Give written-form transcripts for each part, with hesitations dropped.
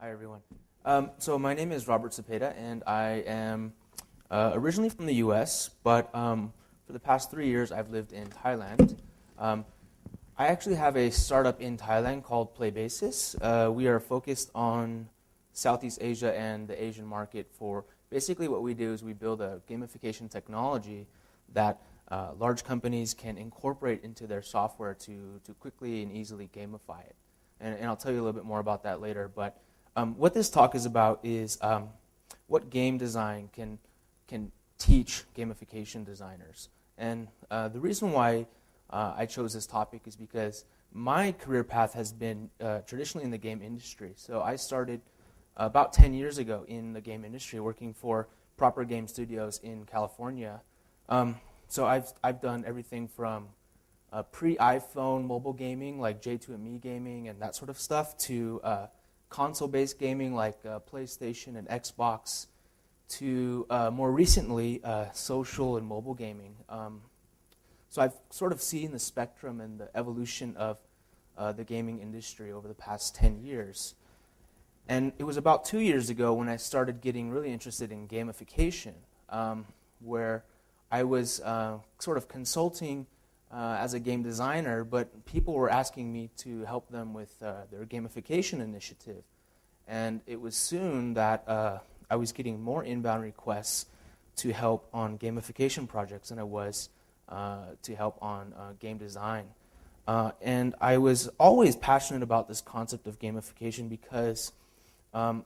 Hi, everyone. So my name is Robert Cepeda, and I am originally from the U.S., but for the past 3 years, I've lived in Thailand. Um, I actually have a startup in Thailand called Playbasis. We are focused on Southeast Asia and the Asian market for basically what we do is we build a gamification technology that large companies can incorporate into their software to quickly and easily gamify it. And I'll tell you a little bit more about that later, but what this talk is about is what game design can teach gamification designers. And the reason why I chose this topic is because my career path has been traditionally in the game industry. So I started about 10 years ago in the game industry working for Proper Game Studios in California. So I've done everything from pre-iPhone mobile gaming like J2ME gaming and that sort of stuff to console-based gaming like PlayStation and Xbox to more recently social and mobile gaming. So I've sort of seen the spectrum and the evolution of the gaming industry over the past 10 years. And it was about 2 years ago when I started getting really interested in gamification, where I was sort of consulting as a game designer, but people were asking me to help them with their gamification initiative. And it was soon that I was getting more inbound requests to help on gamification projects than I was to help on game design. And I was always passionate about this concept of gamification because I've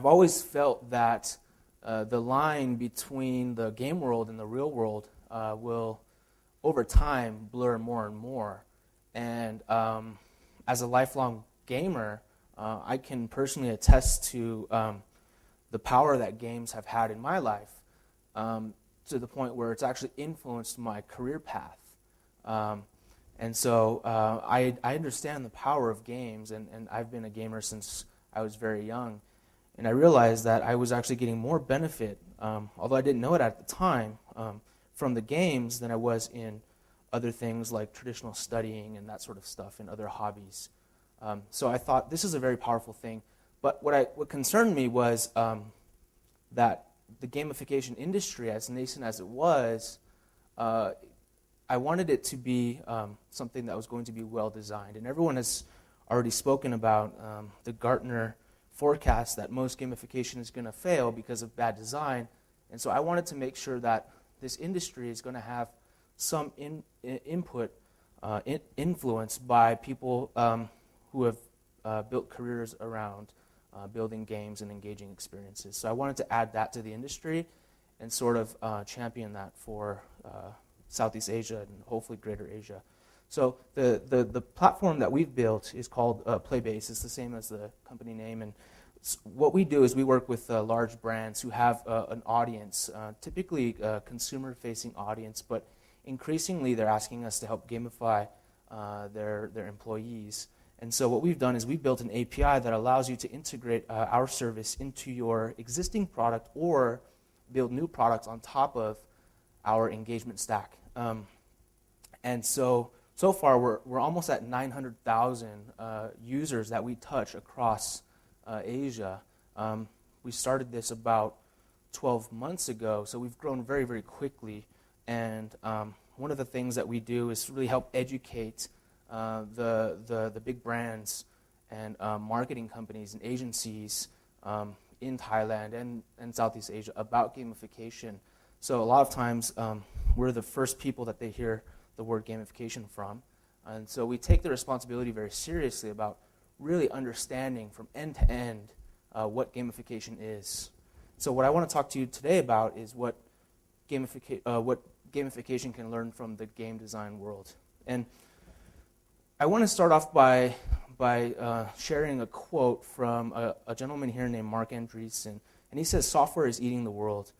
always felt that the line between the game world and the real world will over time blur more and more. And as a lifelong gamer, I can personally attest to the power that games have had in my life to the point where it's actually influenced my career path. And so I understand the power of games, and I've been a gamer since I was very young. And I realized that I was actually getting more benefit, although I didn't know it at the time, from the games than I was in other things like traditional studying and that sort of stuff and other hobbies. So I thought this is a very powerful thing. But what concerned me was that the gamification industry, as nascent as it was, I wanted it to be something that was going to be well designed. And everyone has already spoken about the Gartner forecast that most gamification is going to fail because of bad design. And so I wanted to make sure that this industry is going to have some input influenced by people who have built careers around building games and engaging experiences. So I wanted to add that to the industry and sort of champion that for Southeast Asia and hopefully Greater Asia. So the platform that we've built is called Playbase. It's the same as the company name. And what we do is we work with large brands who have an audience, typically a consumer-facing audience, but increasingly they're asking us to help gamify their employees. And so what we've done is we've built an API that allows you to integrate our service into your existing product or build new products on top of our engagement stack. And so far we're almost at 900,000 users that we touch across Asia. We started this about 12 months ago, so we've grown very, very quickly. And one of the things that we do is really help educate the big brands and marketing companies and agencies in Thailand and Southeast Asia about gamification. So a lot of times we're the first people that they hear the word gamification from. And so we take the responsibility very seriously about really understanding from end to end what gamification is. So what I want to talk to you today about is what gamification can learn from the game design world. And I want to start off by sharing a quote from a gentleman here named Mark Andreessen. And he says, "Software is eating the world."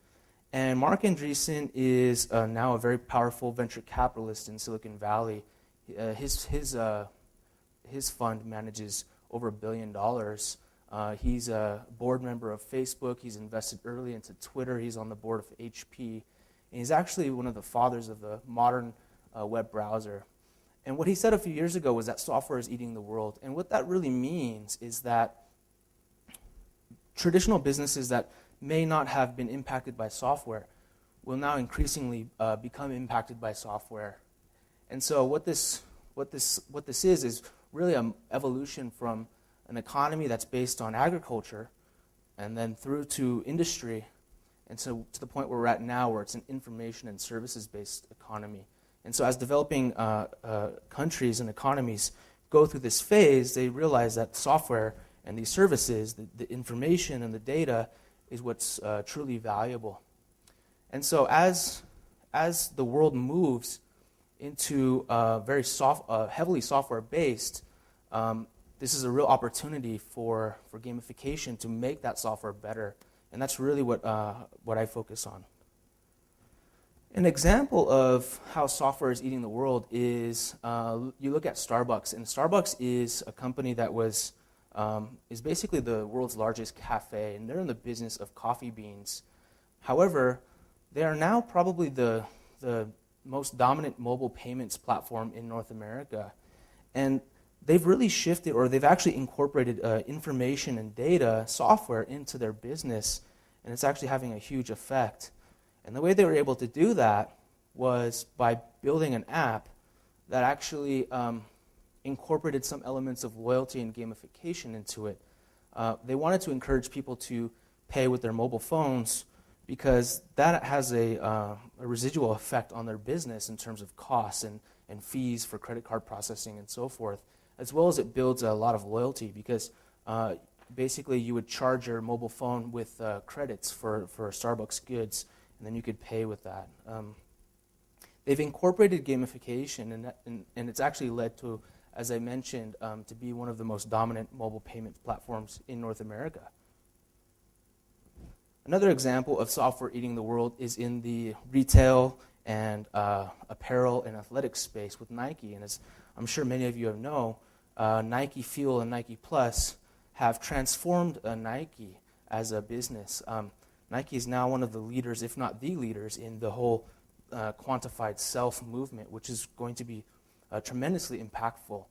And Mark Andreessen is now a very powerful venture capitalist in Silicon Valley. His fund manages over $1 billion. He's a board member of Facebook. He's invested early into Twitter. He's on the board of HP. And he's actually one of the fathers of the modern web browser. And what he said a few years ago was that software is eating the world. And what that really means is that traditional businesses that may not have been impacted by software will now increasingly become impacted by software. And so what this is really an evolution from an economy that's based on agriculture and then through to industry, and so to the point where we're at now, where it's an information and services-based economy. And so as developing countries and economies go through this phase, they realize that software and these services, the information and the data, is what's truly valuable. And so as the world moves into very heavily software-based, this is a real opportunity for gamification to make that software better. And that's really what I focus on. An example of how software is eating the world is you look at Starbucks. And Starbucks is a company that is basically the world's largest cafe. And they're in the business of coffee beans. However, they are now probably the most dominant mobile payments platform in North America. And they've really shifted, or they've actually incorporated information and data software into their business, and it's actually having a huge effect. And the way they were able to do that was by building an app that actually incorporated some elements of loyalty and gamification into it. They wanted to encourage people to pay with their mobile phones because that has a residual effect on their business in terms of costs and fees for credit card processing and so forth, as well as it builds a lot of loyalty because basically you would charge your mobile phone with credits for Starbucks goods, and then you could pay with that. They've incorporated gamification, and it's actually led to, as I mentioned, to be one of the most dominant mobile payment platforms in North America. Another example of software eating the world is in the retail and apparel and athletics space with Nike. And as I'm sure many of you know, Nike Fuel and Nike Plus have transformed Nike as a business. Nike is now one of the leaders, if not the leaders, in the whole quantified self movement, which is going to be tremendously impactful.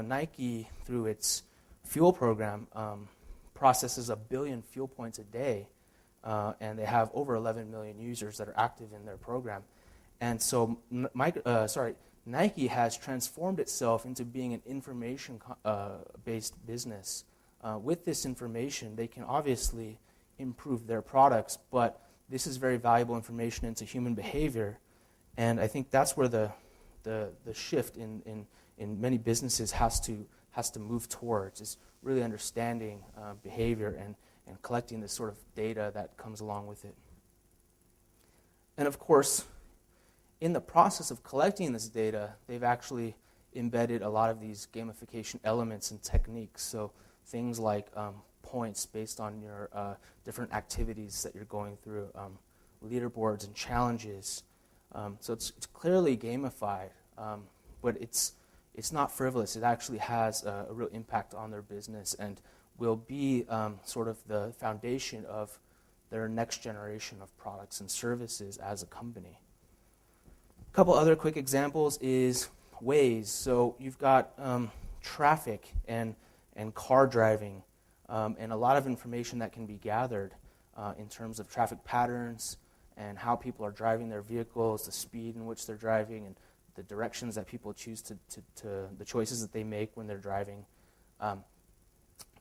Nike, through its fuel program, processes 1 billion fuel points a day, and they have over 11 million users that are active in their program. And so Nike has transformed itself into being an information-based business. With this information, they can obviously improve their products, but this is very valuable information into human behavior, and I think that's where the shift in many businesses has to move towards, is really understanding behavior and collecting this sort of data that comes along with it. And of course, in the process of collecting this data, they've actually embedded a lot of these gamification elements and techniques. So things like points based on your different activities that you're going through, leaderboards and challenges. So it's clearly gamified, but it's not frivolous. It actually has a real impact on their business and will be sort of the foundation of their next generation of products and services as a company. A couple other quick examples is Waze. So you've got traffic and car driving and a lot of information that can be gathered in terms of traffic patterns and how people are driving their vehicles, the speed in which they're driving, and the directions that people choose to the choices that they make when they're driving.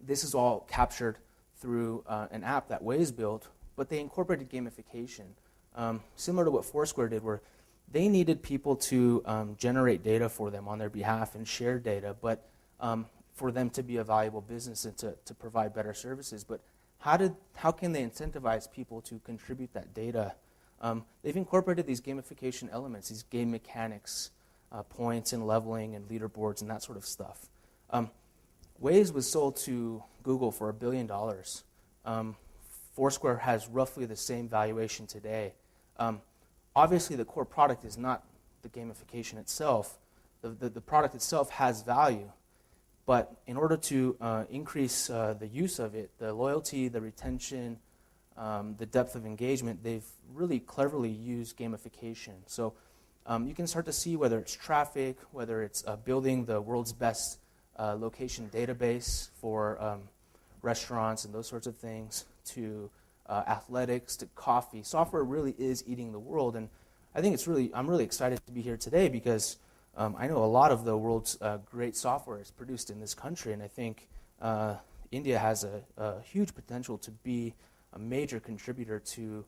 This is all captured through an app that Waze built, but they incorporated gamification, similar to what Foursquare did, where they needed people to generate data for them on their behalf and share data, but for them to be a valuable business and to provide better services. But how can they incentivize people to contribute that data? They've incorporated these gamification elements, these game mechanics, points and leveling and leaderboards and that sort of stuff. Waze was sold to Google for $1 billion. Foursquare has roughly the same valuation today. Obviously, the core product is not the gamification itself. The product itself has value, but in order to increase the use of it, the loyalty, the retention, the depth of engagement, they've really cleverly used gamification. So you can start to see whether it's traffic, whether it's building the world's best location database for restaurants and those sorts of things, to athletics to coffee. Software really is eating the world, and I think I'm really excited to be here today because I know a lot of the world's great software is produced in this country, and I think India has a huge potential to be a major contributor to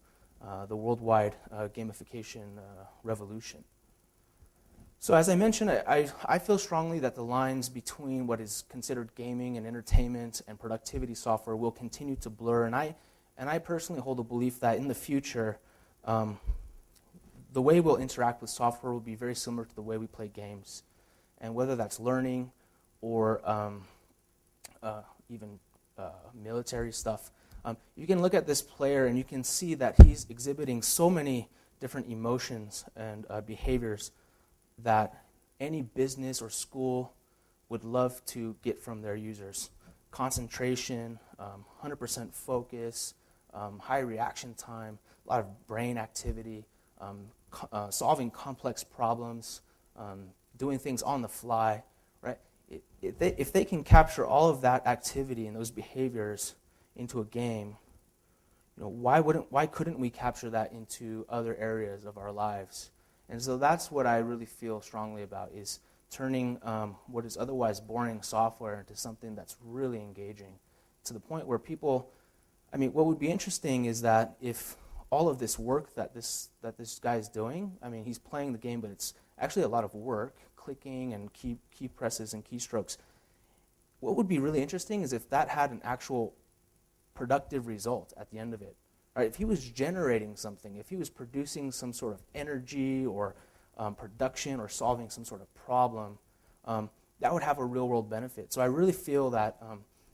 the worldwide gamification revolution. So as I mentioned, I feel strongly that the lines between what is considered gaming and entertainment and productivity software will continue to blur, and I personally hold the belief that in the future, the way we'll interact with software will be very similar to the way we play games. And whether that's learning or even military stuff, you can look at this player and you can see that he's exhibiting so many different emotions and behaviors that any business or school would love to get from their users. Concentration, 100% focus, high reaction time, a lot of brain activity, solving complex problems, doing things on the fly, right? If they can capture all of that activity and those behaviors into a game, why couldn't we capture that into other areas of our lives? And so that's what I really feel strongly about, is turning what is otherwise boring software into something that's really engaging, to the point where people, what would be interesting is that if all of this work that this guy is doing, he's playing the game, but it's actually a lot of work, clicking and key presses and keystrokes. What would be really interesting is if that had an actual productive result at the end of it. Right? If he was generating something, if he was producing some sort of energy or production or solving some sort of problem, that would have a real-world benefit. So I really feel that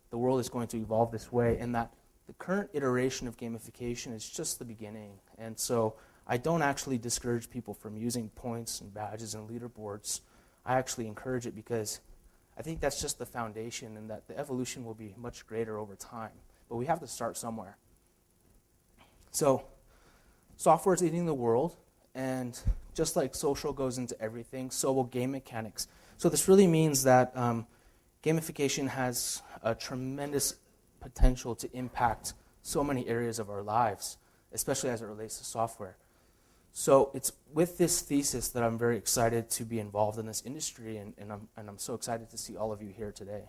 the world is going to evolve this way, and that the current iteration of gamification is just the beginning. And so I don't actually discourage people from using points and badges and leaderboards. I actually encourage it because I think that's just the foundation, and that the evolution will be much greater over time. But we have to start somewhere. So software is eating the world, and just like social goes into everything, so will game mechanics. So this really means that gamification has a tremendous potential to impact so many areas of our lives, especially as it relates to software. So it's with this thesis that I'm very excited to be involved in this industry, and I'm so excited to see all of you here today.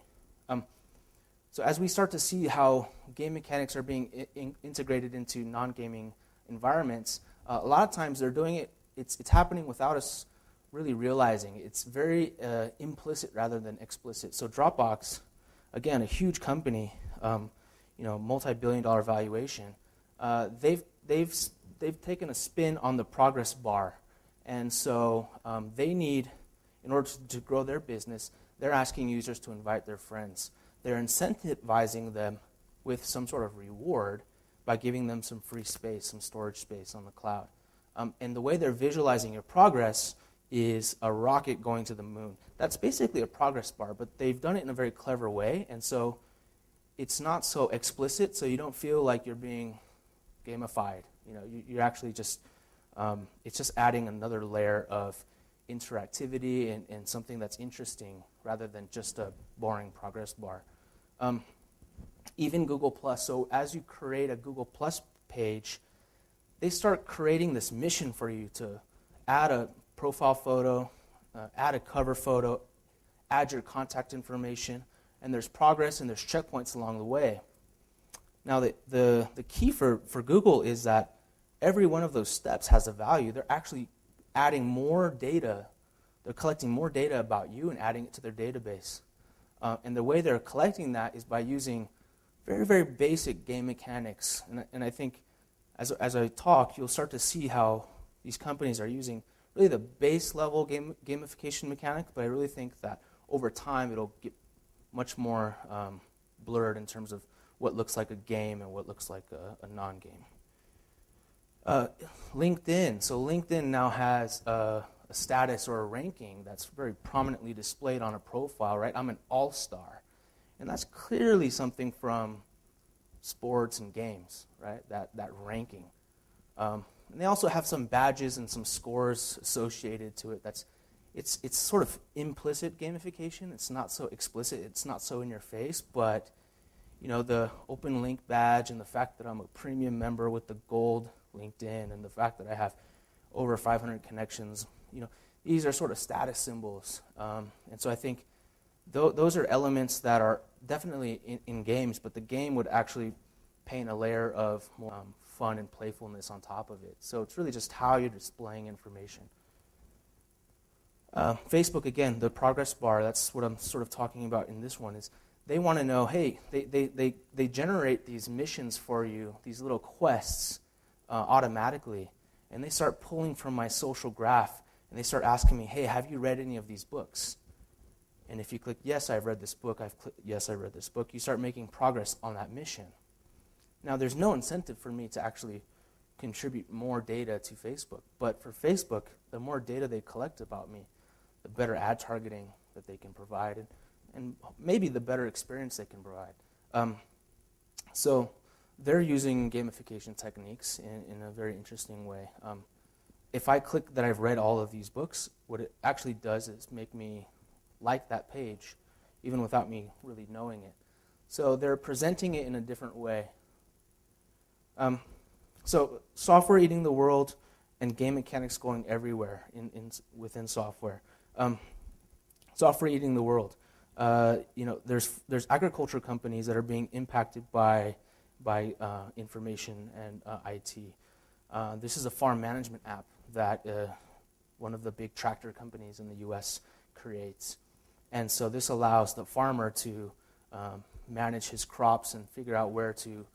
So as we start to see how game mechanics are being integrated into non-gaming environments, a lot of times they're doing it, it's happening without us really realizing. It's very implicit rather than explicit. So Dropbox, again, a huge company, multi-billion-dollar valuation, they've taken a spin on the progress bar. And so they need, in order to grow their business, they're asking users to invite their friends. They're incentivizing them with some sort of reward by giving them some free space, some storage space on the cloud. And the way they're visualizing your progress is a rocket going to the moon. That's basically a progress bar, but they've done it in a very clever way, and so it's not so explicit, so you don't feel like you're being gamified. You're actually just, it's just adding another layer of interactivity and something that's interesting rather than just a boring progress bar. Even Google+, so as you create a Google+ page, they start creating this mission for you to add a profile photo, add a cover photo, add your contact information, and there's progress and there's checkpoints along the way. Now the key for Google is that every one of those steps has a value. They're actually adding more data. They're collecting more data about you and adding it to their database. And the way they're collecting that is by using very, very basic game mechanics. And I think as I talk, you'll start to see how these companies are using really the base level gamification mechanic, but I really think that over time it'll get much more blurred in terms of what looks like a game and what looks like a non-game. LinkedIn. So LinkedIn now has a status or a ranking that's very prominently displayed on a profile, right? I'm an all-star. And that's clearly something from sports and games, right? That ranking. And they also have some badges and some scores associated to it. It's sort of implicit gamification. It's not so explicit. It's not so in your face, but the open link badge and the fact that I'm a premium member with the gold LinkedIn and the fact that I have over 500 connections, these are sort of status symbols. And so I think those are elements that are definitely in games, but the game would actually paint a layer of more fun and playfulness on top of it. So it's really just how you're displaying information. Facebook, again, the progress bar, that's what I'm sort of talking about in this one, is they want to know, hey, they generate these missions for you, these little quests automatically, and they start pulling from my social graph, and they start asking me, hey, have you read any of these books? And if you click, yes, I've read this book, yes, I read this book, you start making progress on that mission. Now, there's no incentive for me to actually contribute more data to Facebook, but for Facebook, the more data they collect about me, the better ad targeting that they can provide, and maybe the better experience they can provide. So they're using gamification techniques in a very interesting way. If I click that I've read all of these books, what it actually does is make me like that page, even without me really knowing it. So they're presenting it in a different way. So software eating the world and game mechanics going everywhere within software. Software eating the world. There's agriculture companies that are being impacted by information and IT. This is a farm management app that one of the big tractor companies in the U.S. creates. And so this allows the farmer to manage his crops and figure out where to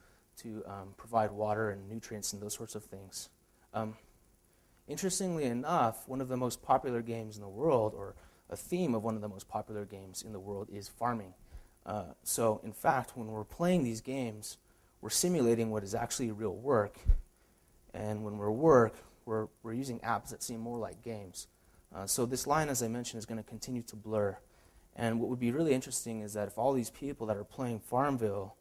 provide water and nutrients and those sorts of things. Interestingly enough, one of the most popular games in the world, or a theme of one of the most popular games in the world, is farming. So in fact, when we're playing these games, we're simulating what is actually real work. And when we're using apps that seem more like games. So this line, as I mentioned, is going to continue to blur. And what would be really interesting is that if all these people that are playing Farmville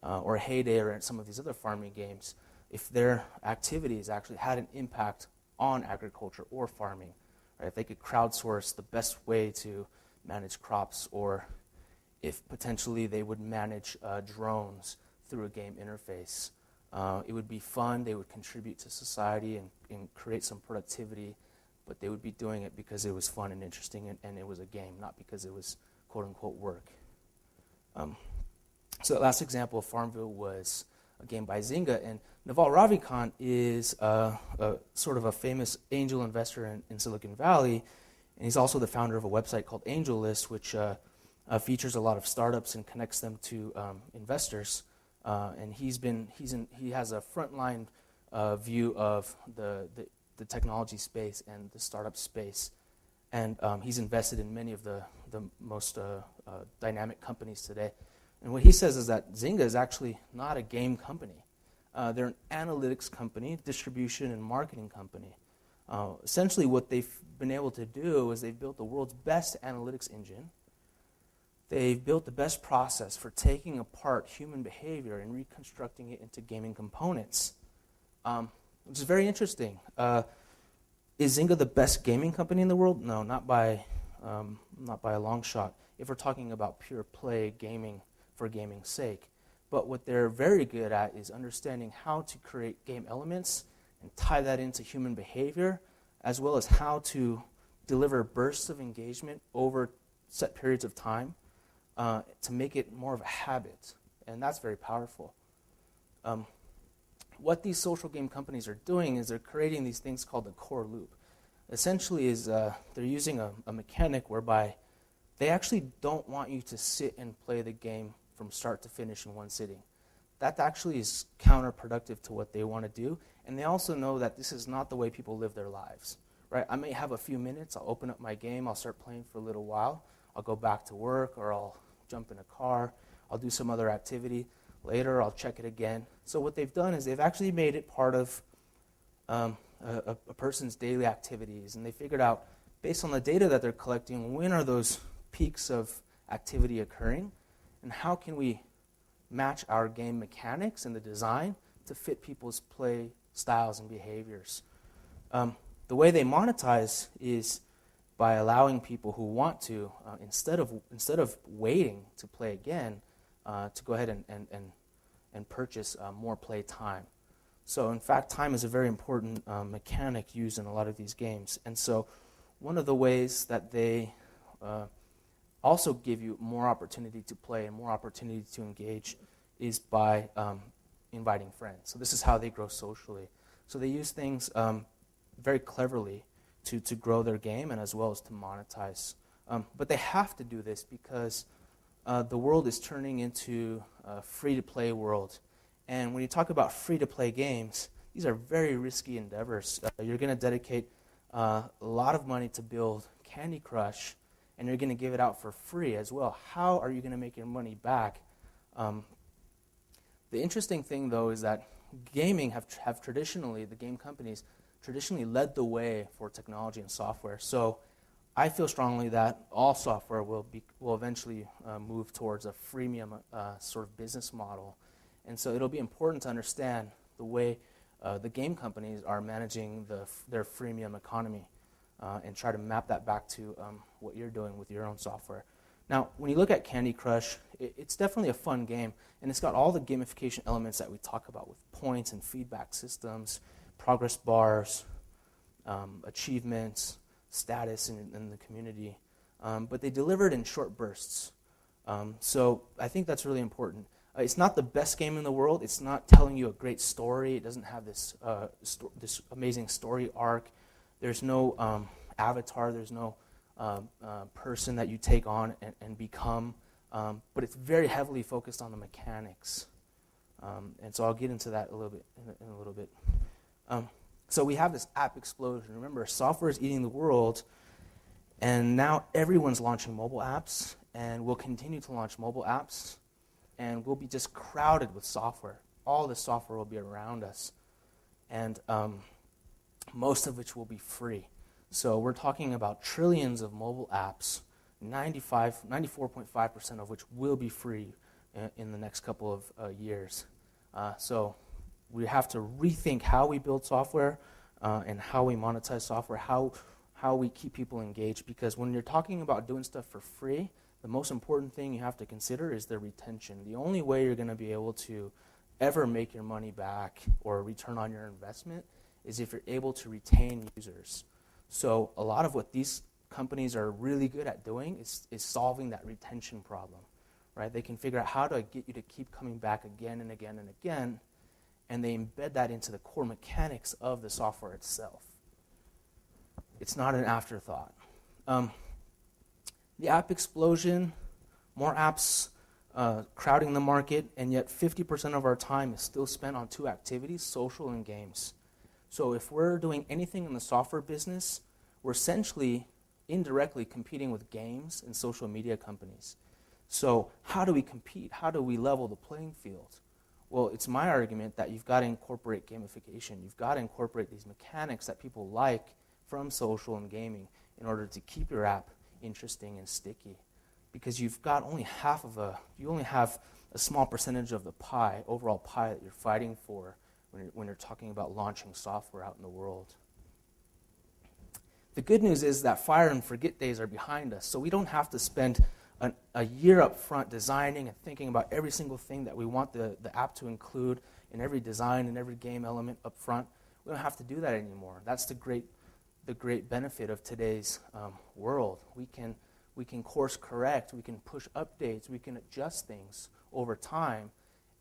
or Heyday or some of these other farming games, if their activities actually had an impact on agriculture or farming, right? If they could crowdsource the best way to manage crops, or if potentially they would manage drones through a game interface, it would be fun. They would contribute to society and create some productivity, but they would be doing it because it was fun and interesting and it was a game, not because it was quote-unquote work. So the last example of Farmville was a game by Zynga, and Naval Ravikant is sort of a famous angel investor in Silicon Valley, and he's also the founder of a website called AngelList, which features a lot of startups and connects them to investors. And he has a frontline view of the technology space and the startup space, and he's invested in many of the most dynamic companies today. And what he says is that Zynga is actually not a game company. They're an analytics company, distribution and marketing company. Essentially what they've been able to do is they've built the world's best analytics engine. They've built the best process for taking apart human behavior and reconstructing it into gaming components, which is very interesting. Is Zynga the best gaming company in the world? No, not by a long shot, if we're talking about pure play gaming for gaming's sake. But what they're very good at is understanding how to create game elements and tie that into human behavior, as well as how to deliver bursts of engagement over set periods of time to make it more of a habit. And that's very powerful. What these social game companies are doing is they're creating these things called the core loop. Essentially is they're using a mechanic whereby they actually don't want you to sit and play the game from start to finish in one sitting. That actually is counterproductive to what they want to do, and they also know that this is not the way people live their lives. Right? I may have a few minutes, I'll open up my game, I'll start playing for a little while, I'll go back to work, or I'll jump in a car, I'll do some other activity. Later, I'll check it again. So what they've done is they've actually made it part of a person's daily activities, and they figured out, based on the data that they're collecting, when are those peaks of activity occurring, and how can we match our game mechanics and the design to fit people's play styles and behaviors. The way they monetize is by allowing people who want to, instead of waiting to play again, to go ahead and purchase more play time. So in fact, time is a very important mechanic used in a lot of these games. And so one of the ways that they also give you more opportunity to play and more opportunity to engage is by inviting friends. So this is how they grow socially. So they use things very cleverly to grow their game and as well as to monetize. But they have to do this because the world is turning into a free-to-play world. And when you talk about free-to-play games, these are very risky endeavors. You're going to dedicate a lot of money to build Candy Crush, and you're going to give it out for free as well. How are you going to make your money back? The interesting thing, though, is that gaming have traditionally, the game companies, traditionally led the way for technology and software. So I feel strongly that all software will eventually move towards a freemium sort of business model. And so it'll be important to understand the way the game companies are managing their freemium economy and try to map that back to what you're doing with your own software. Now, when you look at Candy Crush, it's definitely a fun game, and it's got all the gamification elements that we talk about with points and feedback systems, progress bars, achievements, status in the community. But they deliver it in short bursts. So I think that's really important. It's not the best game in the world. It's not telling you a great story. It doesn't have this this amazing story arc. There's no avatar. There's no person that you take on and become. But it's very heavily focused on the mechanics. And so I'll get into that a little bit in a little bit. So we have this app explosion. Remember, software is eating the world, and now everyone's launching mobile apps, and we'll continue to launch mobile apps, and we'll be just crowded with software. All the software will be around us, and most of which will be free. So we're talking about trillions of mobile apps, 94.5% of which will be free in the next couple of years. So we have to rethink how we build software and how we monetize software, how we keep people engaged. Because when you're talking about doing stuff for free, the most important thing you have to consider is the retention. The only way you're going to be able to ever make your money back or return on your investment is if you're able to retain users. So a lot of what these companies are really good at doing is solving that retention problem, right? They can figure out how to get you to keep coming back again and again and again, and they embed that into the core mechanics of the software itself. It's not an afterthought. The app explosion, more apps crowding the market, and yet 50% of our time is still spent on two activities, social and games. So if we're doing anything in the software business, we're essentially indirectly competing with games and social media companies. So how do we compete? How do we level the playing field? Well, it's my argument that you've got to incorporate gamification. You've got to incorporate these mechanics that people like from social and gaming in order to keep your app interesting and sticky. Because you only have a small percentage of the pie, overall pie that you're fighting for when you're talking about launching software out in the world. The good news is that fire and forget days are behind us, so we don't have to spend a year up front designing and thinking about every single thing that we want the app to include in every design and every game element up front. We don't have to do that anymore. That's the great benefit of today's world. We can course correct, we can push updates, we can adjust things over time.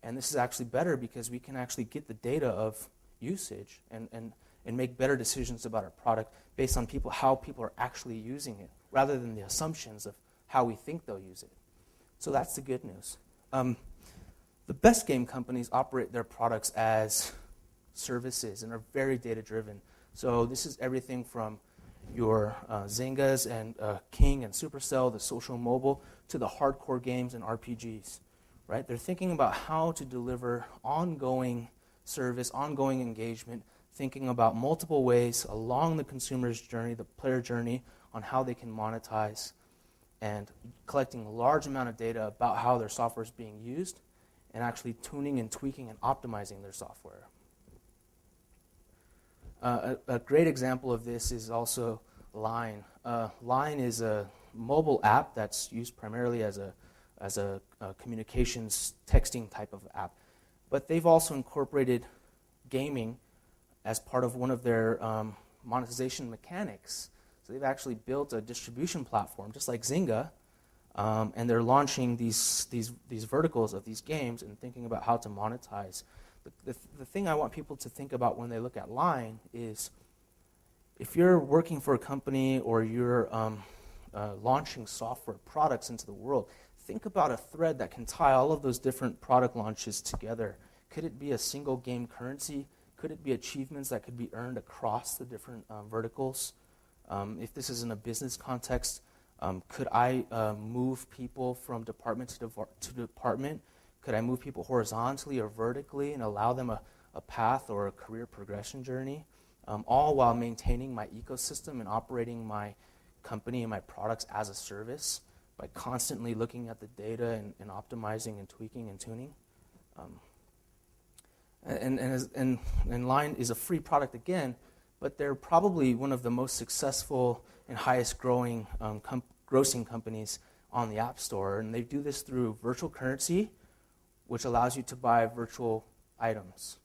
And this is actually better because we can actually get the data of usage and make better decisions about our product based on how people are actually using it, rather than the assumptions of how we think they'll use it. So that's the good news. The best game companies operate their products as services and are very data-driven. So this is everything from your Zyngas and King and Supercell, the social mobile, to the hardcore games and RPGs. Right? They're thinking about how to deliver ongoing service, ongoing engagement, thinking about multiple ways along the consumer's journey, the player journey, on how they can monetize, and collecting a large amount of data about how their software is being used, and actually tuning and tweaking and optimizing their software. A great example of this is also Line. Line is a mobile app that's used primarily as a a communications texting type of app. But they've also incorporated gaming as part of one of their monetization mechanics. So they've actually built a distribution platform, just like Zynga, and they're launching these verticals of these games and thinking about how to monetize. The thing I want people to think about when they look at Line is, if you're working for a company or you're launching software products into the world, think about a thread that can tie all of those different product launches together. Could it be a single game currency? Could it be achievements that could be earned across the different verticals? If this is in a business context, could I move people from department to department? Could I move people horizontally or vertically and allow them a path or a career progression journey, all while maintaining my ecosystem and operating my company and my products as a service by constantly looking at the data and optimizing and tweaking and tuning? And Line is a free product again, but they're probably one of the most successful and highest grossing companies on the App Store. And they do this through virtual currency, which allows you to buy virtual items.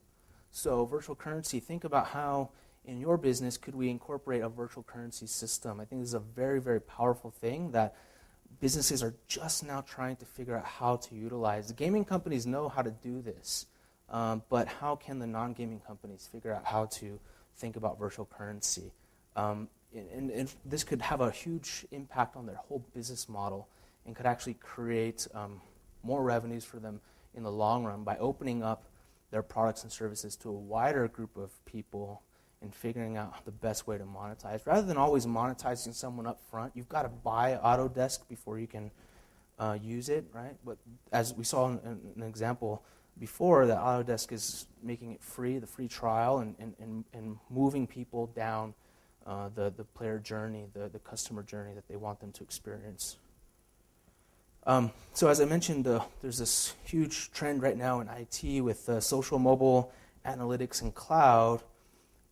So virtual currency, think about how in your business could we incorporate a virtual currency system. I think this is a very, very powerful thing that businesses are just now trying to figure out how to utilize. The gaming companies know how to do this, but how can the non-gaming companies figure out how to think about virtual currency? And this could have a huge impact on their whole business model and could actually create more revenues for them in the long run by opening up their products and services to a wider group of people and figuring out the best way to monetize. Rather than always monetizing someone up front, you've got to buy Autodesk before you can use it, right? But as we saw in an example before, that Autodesk is making it free, the free trial, and moving people down the player journey, the customer journey that they want them to experience. So as I mentioned, there's this huge trend right now in IT with social, mobile, analytics, and cloud.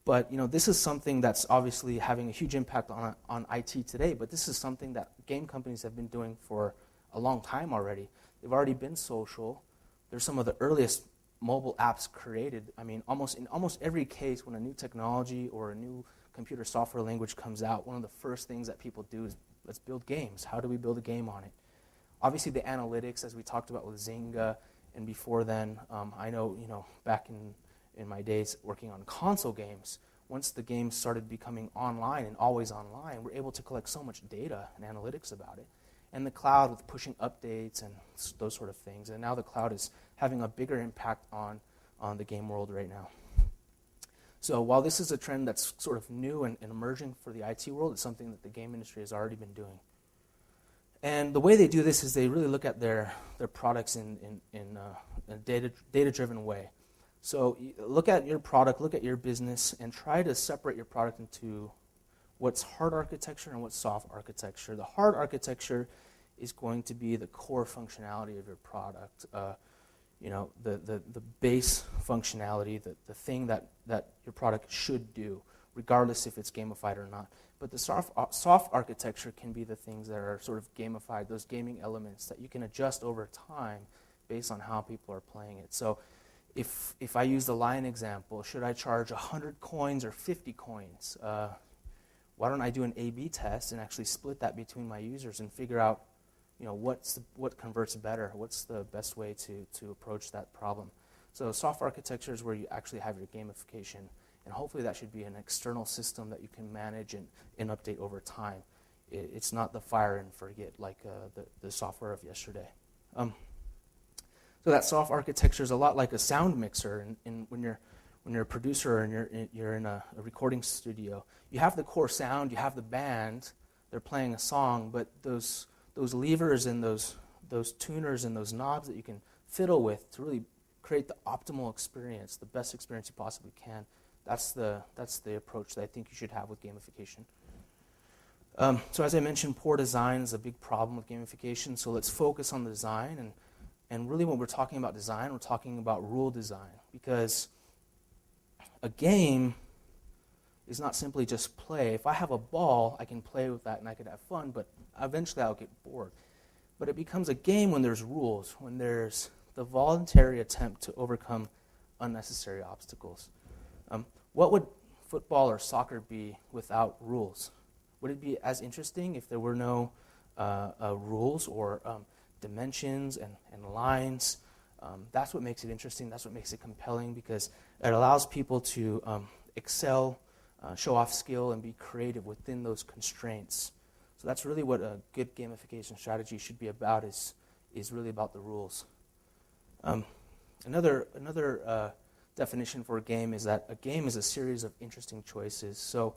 But this is something that's obviously having a huge impact on IT today. But this is something that game companies have been doing for a long time already. They've already been social. They're some of the earliest mobile apps created. I mean, in almost every case, when a new technology or a new computer software language comes out, one of the first things that people do is, let's build games. How do we build a game on it? Obviously, the analytics, as we talked about with Zynga, and before then, I know, back in my days working on console games, once the games started becoming online and always online, we're able to collect so much data and analytics about it. And the cloud with pushing updates and those sort of things. And now the cloud is having a bigger impact on the game world right now. So while this is a trend that's sort of new and emerging for the IT world, it's something that the game industry has already been doing. And the way they do this is they really look at their products in a data-driven way. So look at your product, look at your business, and try to separate your product into what's hard architecture and what's soft architecture. The hard architecture is going to be the core functionality of your product, the base functionality, the thing that your product should do, regardless if it's gamified or not. But the soft architecture can be the things that are sort of gamified, those gaming elements that you can adjust over time based on how people are playing it. So if I use the Lion example, should I charge 100 coins or 50 coins? Why don't I do an A/B test and actually split that between my users and figure out, what converts better? What's the best way to approach that problem? So soft architecture is where you actually have your gamification, and hopefully that should be an external system that you can manage and update over time. It's not the fire and forget like the software of yesterday. So that soft architecture is a lot like a sound mixer, and when you're a producer and you're in a recording studio, you have the core sound, you have the band, they're playing a song, but those levers and those tuners and those knobs that you can fiddle with to really create the optimal experience, the best experience you possibly can. That's the approach that I think you should have with gamification. So as I mentioned, poor design is a big problem with gamification. So let's focus on the design, and really when we're talking about design, we're talking about rule design, because a game is not simply just play. If I have a ball, I can play with that and I could have fun, but eventually I'll get bored. But it becomes a game when there's rules, when there's the voluntary attempt to overcome unnecessary obstacles. What would football or soccer be without rules? Would it be as interesting if there were no rules or dimensions and lines? That's what makes it interesting. That's what makes it compelling, because it allows people to excel, show off skill, and be creative within those constraints. So that's really what a good gamification strategy should be about, is really about the rules. Another definition for a game is that a game is a series of interesting choices. So,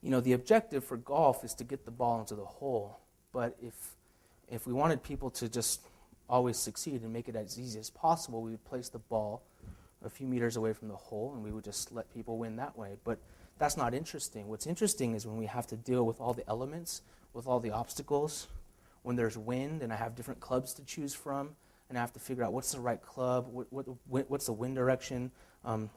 the objective for golf is to get the ball into the hole. But if we wanted people to just always succeed and make it as easy as possible, we would place the ball a few meters away from the hole, and we would just let people win that way. But that's not interesting. What's interesting is when we have to deal with all the elements, with all the obstacles, when there's wind and I have different clubs to choose from, and I have to figure out what's the right club, what's the wind direction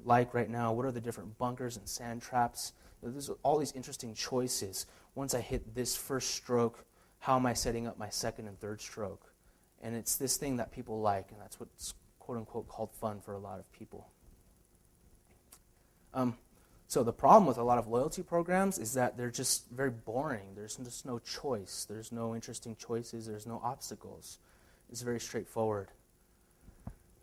like right now, what are the different bunkers and sand traps. There's all these interesting choices. Once I hit this first stroke, how am I setting up my second and third stroke? And it's this thing that people like, and that's what's quote-unquote called fun for a lot of people. So the problem with a lot of loyalty programs is that they're just very boring. There's just no choice. There's no interesting choices. There's no obstacles. It's very straightforward.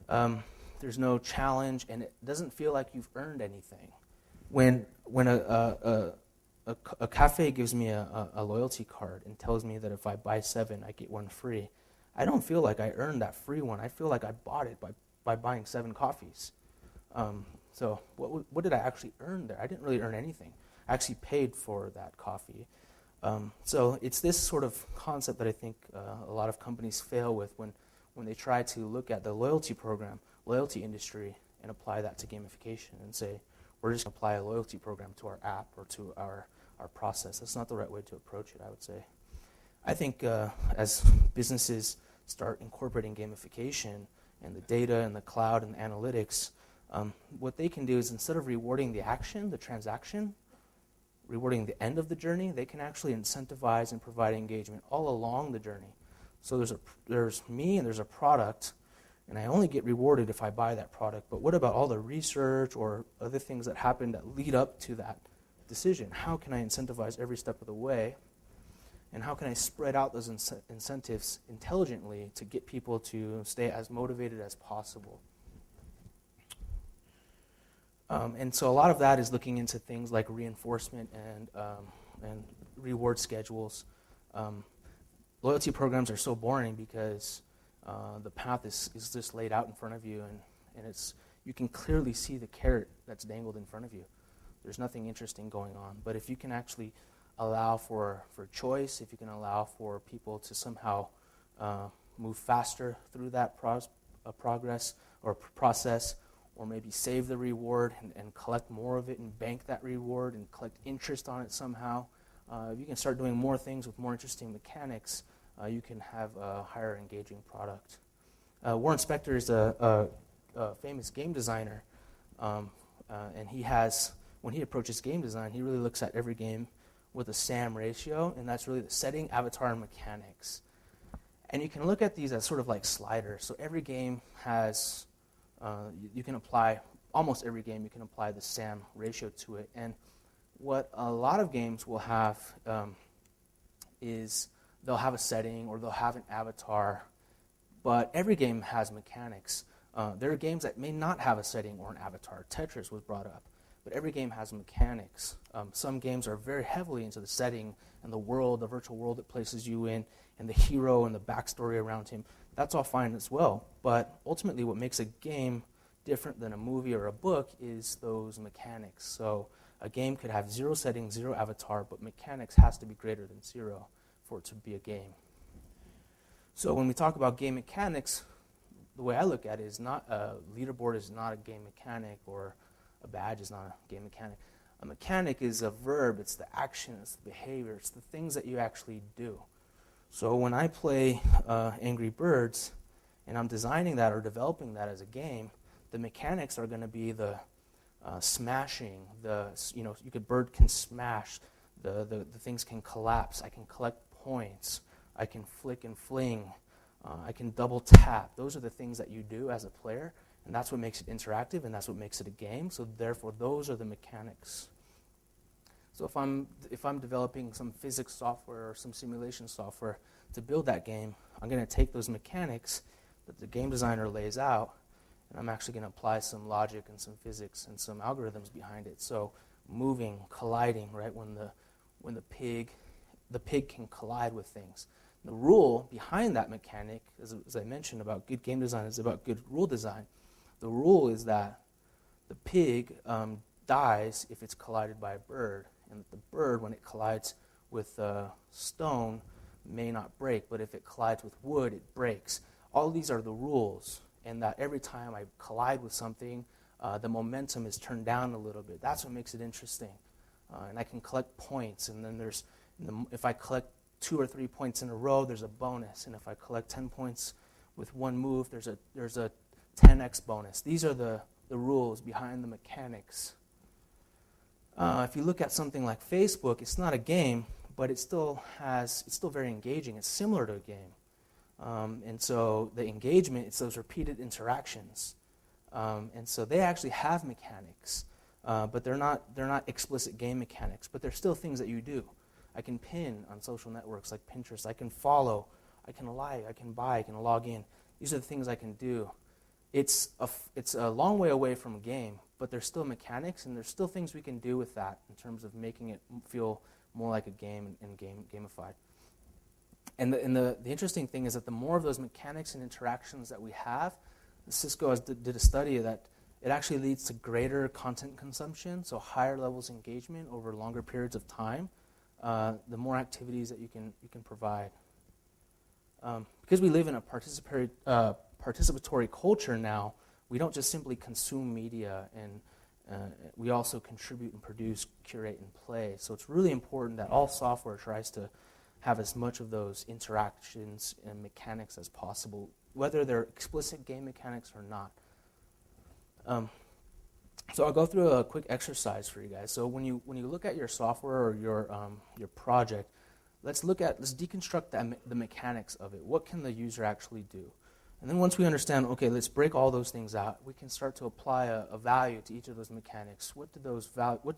There's no challenge, and it doesn't feel like you've earned anything. When a cafe gives me a loyalty card and tells me that if I buy 7, I get 1 free, I don't feel like I earned that free one. I feel like I bought it by buying 7 coffees. So what did I actually earn there? I didn't really earn anything. I actually paid for that coffee. So it's this sort of concept that I think a lot of companies fail with when they try to look at the loyalty program, loyalty industry, and apply that to gamification and say, we're just going to apply a loyalty program to our app or to our process. That's not the right way to approach it, I would say. I think as businesses start incorporating gamification and the data and the cloud and the analytics, what they can do is, instead of rewarding the action, the transaction, rewarding the end of the journey, they can actually incentivize and provide engagement all along the journey. So there's me and there's a product, and I only get rewarded if I buy that product. But what about all the research or other things that happen that lead up to that decision? How can I incentivize every step of the way? And how can I spread out those incentives intelligently to get people to stay as motivated as possible? And so a lot of that is looking into things like reinforcement and reward schedules. Loyalty programs are so boring because the path is just laid out in front of you, and it's you can clearly see the carrot that's dangled in front of you. There's nothing interesting going on. But if you can actually allow for choice, if you can allow for people to somehow move faster through that progress or process, or maybe save the reward and collect more of it and bank that reward and collect interest on it somehow. If you can start doing more things with more interesting mechanics, you can have a higher engaging product. Warren Spector is a famous game designer, and when he approaches game design, he really looks at every game with a SAM ratio, and that's really the setting, avatar, and mechanics. And you can look at these as sort of like sliders. So every game has you can apply, almost every game, you can apply the SAM ratio to it. And what a lot of games will have is they'll have a setting or they'll have an avatar, but every game has mechanics. There are games that may not have a setting or an avatar. Tetris was brought up, but every game has mechanics. Some games are very heavily into the setting and the world, the virtual world it places you in, and the hero and the backstory around him. That's all fine as well, but ultimately what makes a game different than a movie or a book is those mechanics. So a game could have 0 setting, 0 avatar, but mechanics has to be greater than 0 for it to be a game. So when we talk about game mechanics, the way I look at it is not a leaderboard is not a game mechanic, or a badge is not a game mechanic. A mechanic is a verb, it's the action, it's the behavior, it's the things that you actually do. So when I play Angry Birds, and I'm designing that or developing that as a game, the mechanics are going to be the smashing, bird can smash, the things can collapse, I can collect points, I can flick and fling. I can double tap. Those are the things that you do as a player, and that's what makes it interactive, and that's what makes it a game. So therefore, those are the mechanics. So if I'm developing some physics software or some simulation software to build that game, I'm going to take those mechanics that the game designer lays out, and I'm actually going to apply some logic and some physics and some algorithms behind it. So moving, colliding, right? When the pig can collide with things. The rule behind that mechanic, as I mentioned about good game design, is about good rule design. The rule is that the pig dies if it's collided by a bird, and the bird, when it collides with a stone, may not break, but if it collides with wood, it breaks. All these are the rules, and that every time I collide with something, the momentum is turned down a little bit. That's what makes it interesting. And I can collect points, and then if I collect 2 or 3 points in a row, there's a bonus. And if I collect 10 points with one move, there's a 10x bonus. These are the rules behind the mechanics. If you look at something like Facebook, it's not a game, but it's still very engaging. It's similar to a game. And so the engagement, it's those repeated interactions. And so they actually have mechanics, but they're not explicit game mechanics, but they're still things that you do. I can pin on social networks like Pinterest. I can follow. I can like. I can buy. I can log in. These are the things I can do. It's a long way away from a game, but there's still mechanics, and there's still things we can do with that in terms of making it feel more like a game and gamified. And the interesting thing is that the more of those mechanics and interactions that we have, Cisco did a study that it actually leads to greater content consumption, so higher levels of engagement over longer periods of time. The more activities that you can provide. Because we live in a participatory culture now, we don't just simply consume media, and we also contribute and produce, curate, and play. So it's really important that all software tries to have as much of those interactions and mechanics as possible, whether they're explicit game mechanics or not. So I'll go through a quick exercise for you guys. So when you look at your software or your project, let's deconstruct the mechanics of it. What can the user actually do? And then once we understand, okay, let's break all those things out, we can start to apply a value to each of those mechanics. What do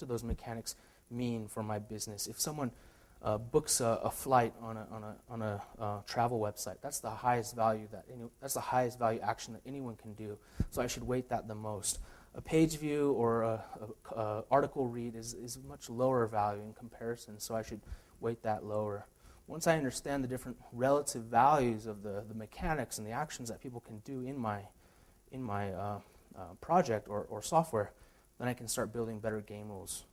those mechanics mean for my business? If someone books a flight on a travel website, that's the highest value action that anyone can do. So I should weight that the most. A page view or a article read is much lower value in comparison, so I should weight that lower. Once I understand the different relative values of the mechanics and the actions that people can do in my project or software, then I can start building better game rules.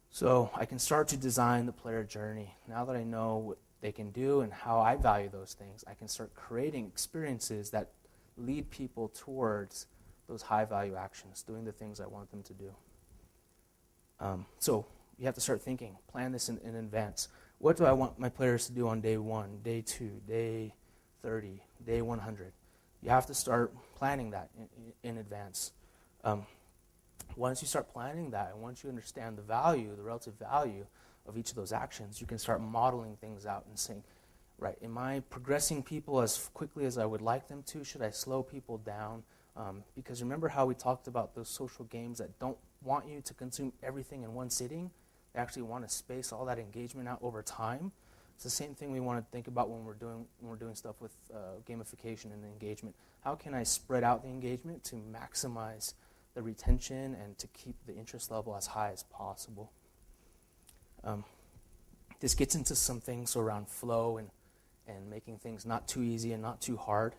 So I can start to design the player journey. Now that I know what they can do and how I value those things, I can start creating experiences that lead people towards those high-value actions, doing the things I want them to do. So you have to start thinking, plan this in advance. What do I want my players to do on day 1, day 2, day 30, day 100? You have to start planning that in advance. Once you start planning that, and once you understand the relative value of each of those actions, you can start modeling things out and saying, right, am I progressing people as quickly as I would like them to? Should I slow people down? Because remember how we talked about those social games that don't want you to consume everything in one sitting? They actually want to space all that engagement out over time. It's the same thing we want to think about when we're doing stuff with gamification and engagement. How can I spread out the engagement to maximize the retention and to keep the interest level as high as possible? This gets into some things around flow and making things not too easy and not too hard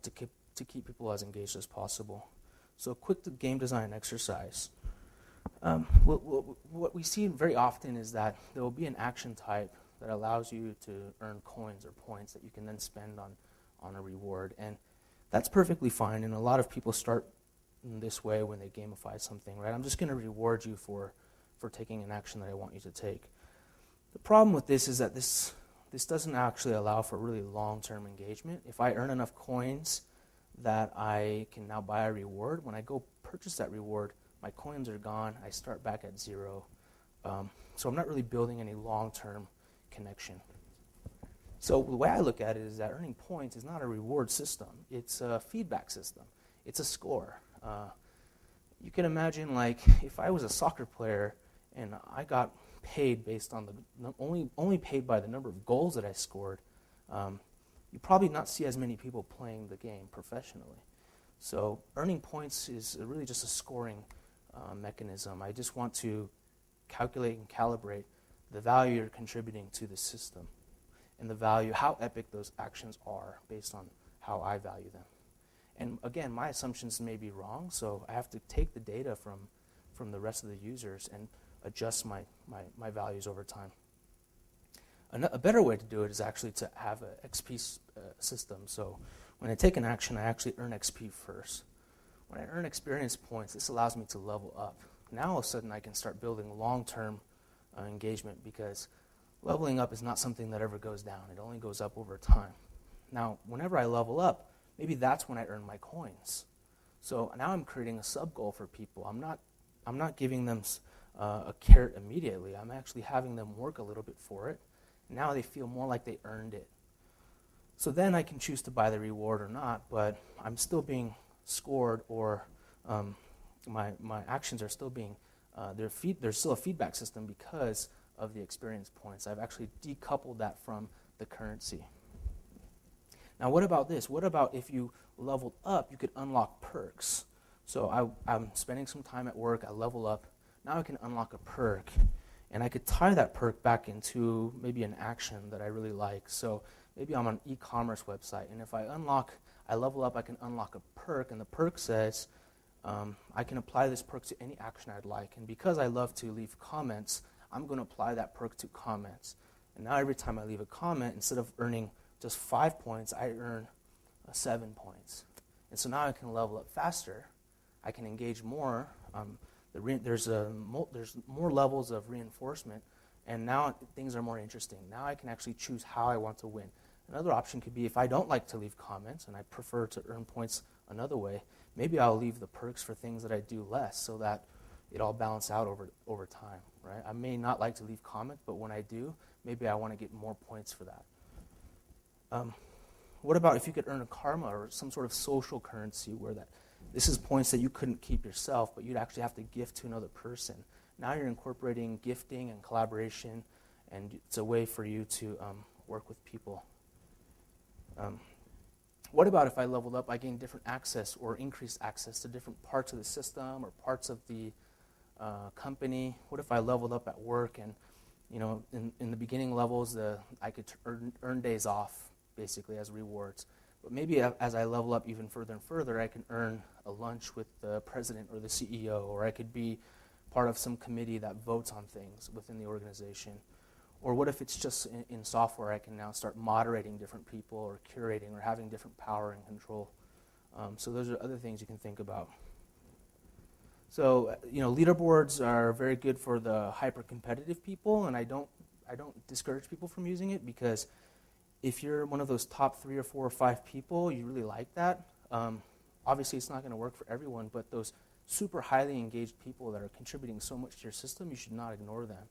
to keep people as engaged as possible. So a quick game design exercise. What we see very often is that there will be an action type that allows you to earn coins or points that you can then spend on a reward. And that's perfectly fine, and a lot of people start in this way when they gamify something, right? I'm just going to reward you for taking an action that I want you to take. The problem with this is that this doesn't actually allow for really long-term engagement. If I earn enough coins that I can now buy a reward, when I go purchase that reward, my coins are gone, I start back at 0. So I'm not really building any long-term connection. So the way I look at it is that earning points is not a reward system. It's a feedback system. It's a score. You can imagine, like, if I was a soccer player and I got paid based on only paid by the number of goals that I scored, you probably not see as many people playing the game professionally. So earning points is really just a scoring mechanism. I just want to calculate and calibrate the value you're contributing to the system and the value, how epic those actions are based on how I value them. And again, my assumptions may be wrong, so I have to take the data from the rest of the users and adjust my values over time. A better way to do it is actually to have an XP system. So when I take an action, I actually earn XP first. When I earn experience points, this allows me to level up. Now all of a sudden I can start building long-term engagement, because leveling up is not something that ever goes down. It only goes up over time. Now, whenever I level up, maybe that's when I earn my coins. So now I'm creating a sub-goal for people. I'm not giving them a carrot immediately. I'm actually having them work a little bit for it. Now they feel more like they earned it. So then I can choose to buy the reward or not, but I'm still being scored, or my actions are still being, there's still a feedback system because of the experience points. I've actually decoupled that from the currency. Now what about this? What about if you leveled up, you could unlock perks. So I'm spending some time at work, I level up, now I can unlock a perk, and I could tie that perk back into maybe an action that I really like. So maybe I'm on an e-commerce website, and if I level up, I can unlock a perk, and the perk says I can apply this perk to any action I'd like. And because I love to leave comments, I'm going to apply that perk to comments. And now every time I leave a comment, instead of earning just 5 points, I earn 7 points. And so now I can level up faster. I can engage more. There's more levels of reinforcement, and now things are more interesting. Now I can actually choose how I want to win. Another option could be, if I don't like to leave comments and I prefer to earn points another way, maybe I'll leave the perks for things that I do less, so that it all balances out over time, right? I may not like to leave comments, but when I do, maybe I want to get more points for that. What about if you could earn a karma or some sort of social currency, where this is points that you couldn't keep yourself, but you'd actually have to gift to another person. Now you're incorporating gifting and collaboration, and it's a way for you to work with people. What about if I leveled up, I gained different access or increased access to different parts of the system or parts of the company? What if I leveled up at work, and in the beginning levels, I could earn days off basically as rewards. But maybe as I level up even further and further, I can earn a lunch with the president or the CEO, or I could be part of some committee that votes on things within the organization. Or what if it's just in software, I can now start moderating different people or curating or having different power and control. So those are other things you can think about. So, leaderboards are very good for the hyper-competitive people, and I don't discourage people from using it, because if you're one of those top 3 or 4 or 5 people, you really like that. Obviously, it's not going to work for everyone, but those super highly engaged people that are contributing so much to your system, you should not ignore them.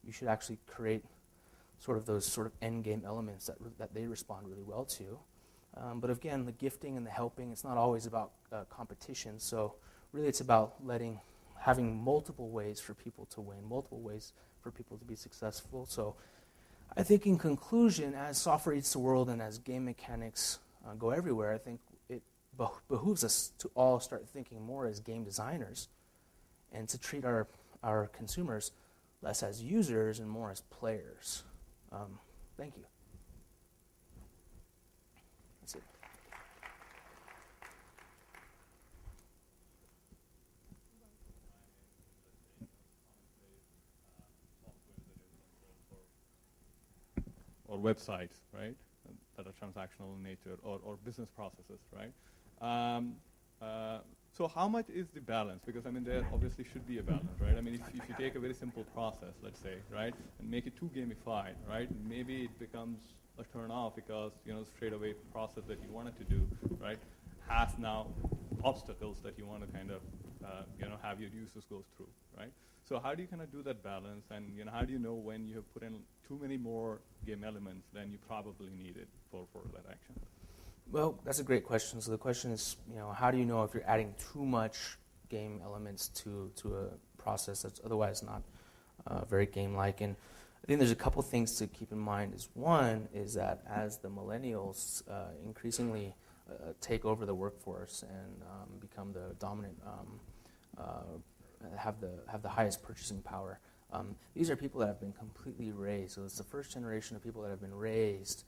You should actually create those end game elements that they respond really well to. But again, the gifting and the helping, it's not always about competition. So really, it's about having multiple ways for people to win, multiple ways for people to be successful. So I think in conclusion, as software eats the world and as game mechanics go everywhere, I think it behooves us to all start thinking more as game designers, and to treat our consumers less as users and more as players. Thank you. That's it. Or websites, right, that are transactional in nature, or business processes, right? So how much is the balance? Because, there obviously should be a balance, right? If you take a very simple process, let's say, right, and make it too gamified, right, maybe it becomes a turn off, because, straight away process that you wanted to do, right, has now obstacles that you want to kind of have your users go through, right? So how do you kind of do that balance, and how do you know when you have put in too many more game elements than you probably needed for that action? Well, that's a great question. So the question is, how do you know if you're adding too much game elements to a process that's otherwise not very game-like? And I think there's a couple things to keep in mind. One is that as the millennials increasingly take over the workforce and become the dominant, have the highest purchasing power, these are people that have been completely raised. So it's the first generation of people that have been raised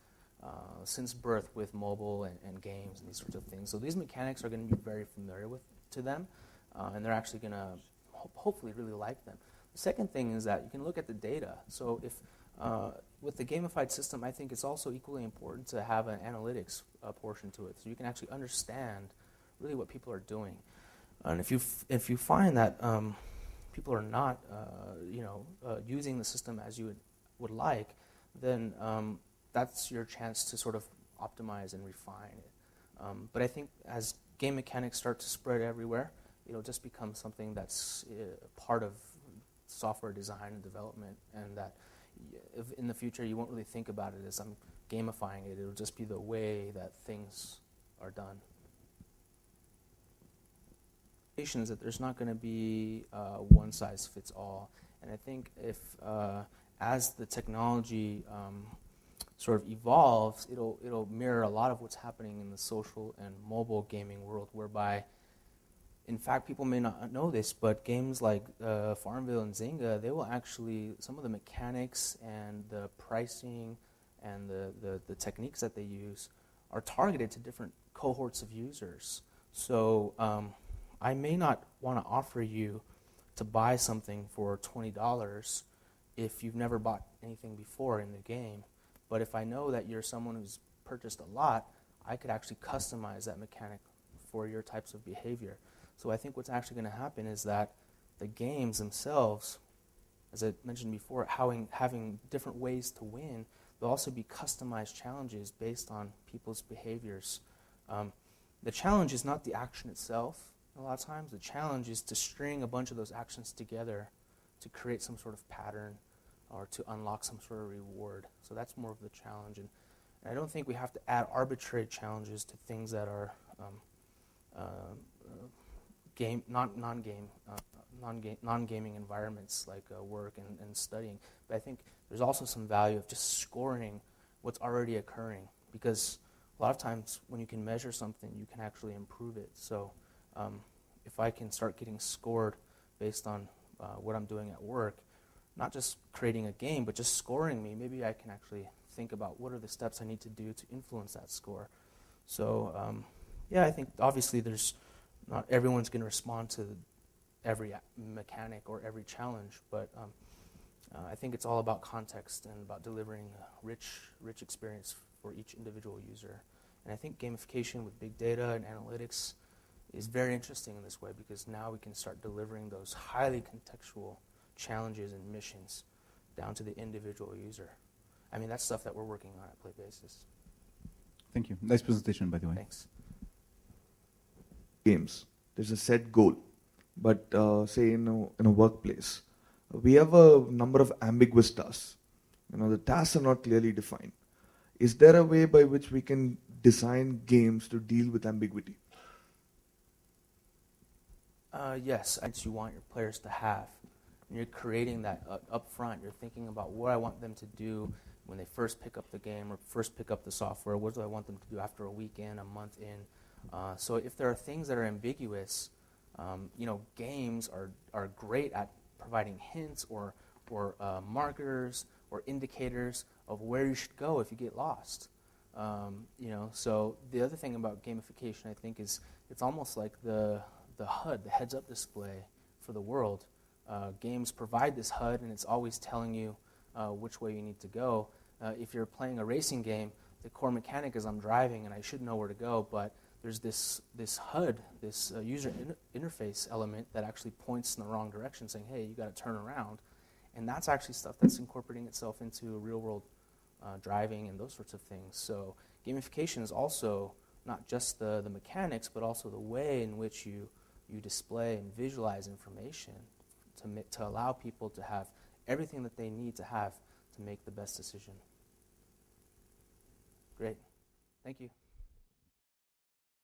since birth with mobile and games and these sorts of things. So these mechanics are going to be very familiar to them, and they're actually going to hopefully really like them. The second thing is that you can look at the data. So if with the gamified system, I think it's also equally important to have an analytics portion to it, so you can actually understand really what people are doing. And if you find that people are not using the system as you would like, then that's your chance to sort of optimize and refine it. But I think as game mechanics start to spread everywhere, it'll just become something that's part of software design and development, and that if in the future you won't really think about it as I'm gamifying it. It'll just be the way that things are done. Is that there's not going to be one size fits all, and I think if as the technology sort of evolves, it'll mirror a lot of what's happening in the social and mobile gaming world, whereby, in fact, people may not know this, but games like Farmville and Zynga, they will actually, some of the mechanics and the pricing and the techniques that they use are targeted to different cohorts of users. So I may not want to offer you to buy something for $20 if you've never bought anything before in the game. But if I know that you're someone who's purchased a lot, I could actually customize that mechanic for your types of behavior. So I think what's actually going to happen is that the games themselves, as I mentioned before, having different ways to win, there'll also be customized challenges based on people's behaviors. The challenge is not the action itself. A lot of times the challenge is to string a bunch of those actions together to create some sort of pattern or to unlock some sort of reward. So that's more of the challenge. And I don't think we have to add arbitrary challenges to things that are non-gaming environments like work and studying. But I think there's also some value of just scoring what's already occurring, because a lot of times when you can measure something, you can actually improve it. So if I can start getting scored based on what I'm doing at work, not just creating a game, but just scoring me, maybe I can actually think about what are the steps I need to do to influence that score. So I think obviously not everyone's going to respond to every mechanic or every challenge, but I think it's all about context and about delivering a rich experience for each individual user. And I think gamification with big data and analytics is very interesting in this way, because now we can start delivering those highly contextual challenges and missions down to the individual user. I mean, that's stuff that we're working on at Play Basis. Thank you. Nice presentation, by the way. Thanks. Games, there's a set goal, but say in a workplace, we have a number of ambiguous tasks. The tasks are not clearly defined. Is there a way by which we can design games to deal with ambiguity? Yes, you want your players to have. And you're creating that up front. You're thinking about what I want them to do when they first pick up the game or first pick up the software. What do I want them to do after a week in, a month in? So if there are things that are ambiguous, games are great at providing hints or markers or indicators of where you should go if you get lost. So the other thing about gamification, I think, is it's almost like the HUD, the heads-up display for the world. Games provide this HUD, and it's always telling you which way you need to go. If you're playing a racing game, the core mechanic is I'm driving, and I should know where to go, but there's this HUD, this user interface element that actually points in the wrong direction, saying, hey, you got to turn around. And that's actually stuff that's incorporating itself into real-world driving and those sorts of things. So gamification is also not just the mechanics, but also the way in which you you display and visualize information to allow people to have everything that they need to have to make the best decision. Great. Thank you.